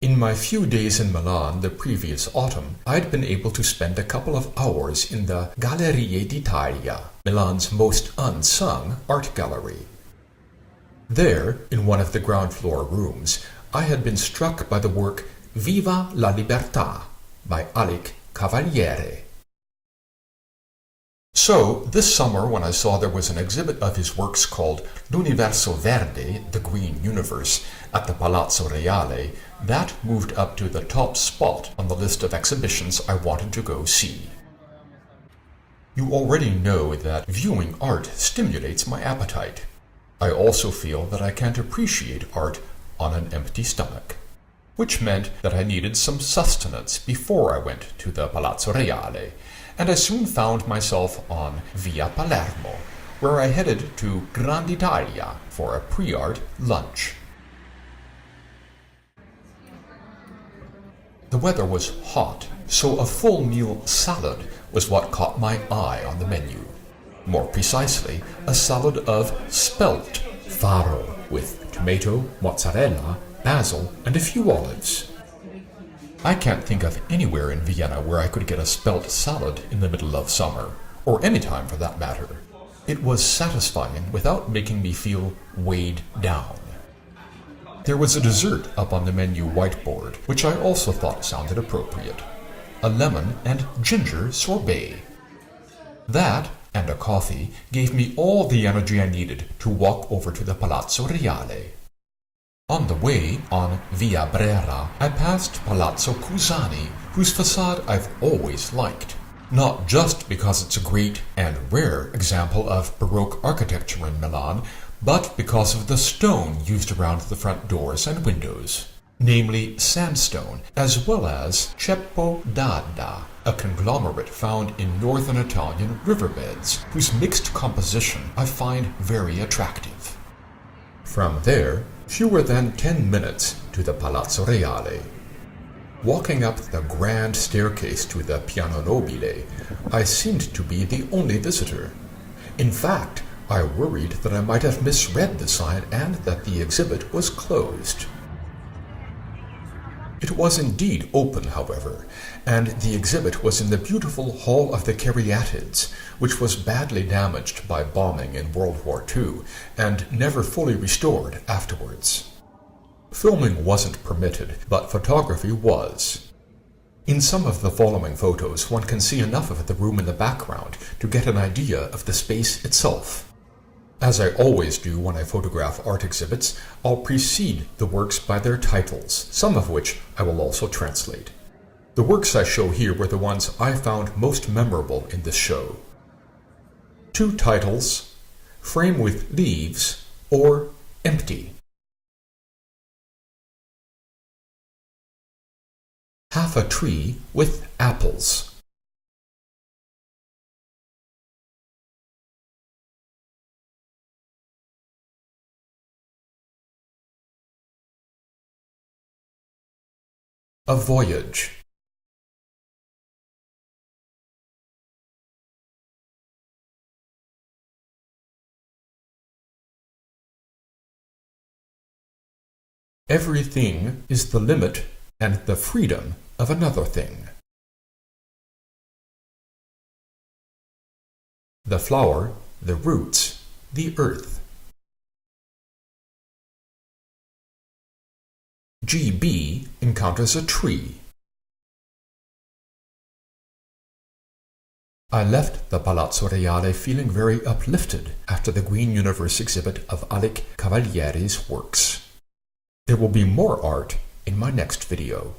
In my few days in Milan the previous autumn, I'd been able to spend a couple of hours in the Gallerie d'Italia, Milan's most unsung art gallery. There, in one of the ground floor rooms, I had been struck by the work Viva la Libertà by Alik Cavaliere. So, this summer when I saw there was an exhibit of his works called L'Universo Verde, the Green Universe, at the Palazzo Reale, that moved up to the top spot on the list of exhibitions I wanted to go see. You already know that viewing art stimulates my appetite. I also feel that I can't appreciate art on an empty stomach, which meant that I needed some sustenance before I went to the Palazzo Reale, and I soon found myself on Via Palermo, where I headed to Grand Italia for a pre-art lunch. The weather was hot, so a full meal salad was what caught my eye on the menu. More precisely, a salad of spelt farro with tomato, mozzarella, basil, and a few olives. I can't think of anywhere in Vienna where I could get a spelt salad in the middle of summer, or any time for that matter. It was satisfying without making me feel weighed down. There was a dessert up on the menu whiteboard, which I also thought sounded appropriate. A lemon and ginger sorbet. That, and a coffee, gave me all the energy I needed to walk over to the Palazzo Reale. On the way, on Via Brera, I passed Palazzo Cusani, whose facade I've always liked. Not just because it's a great and rare example of Baroque architecture in Milan, but because of the stone used around the front doors and windows, namely sandstone, as well as ceppo d'Adda, a conglomerate found in northern Italian riverbeds, whose mixed composition I find very attractive. From there, fewer than 10 minutes to the Palazzo Reale. Walking up the grand staircase to the Piano Nobile, I seemed to be the only visitor. In fact, I worried that I might have misread the sign and that the exhibit was closed. It was indeed open, however, and the exhibit was in the beautiful Hall of the Caryatids, which was badly damaged by bombing in World War II and never fully restored afterwards. Filming wasn't permitted, but photography was. In some of the following photos, one can see enough of the room in the background to get an idea of the space itself. As I always do when I photograph art exhibits, I'll precede the works by their titles, some of which I will also translate. The works I show here were the ones I found most memorable in this show. 2 titles, Frame with Leaves, or Empty. Half a Tree with Apples. A Voyage. Everything is the limit and the freedom of another thing. The flower, the roots, the earth. GB encounters a tree. I left the Palazzo Reale feeling very uplifted after the Green Universe exhibit of Alik Cavaliere's works. There will be more art in my next video.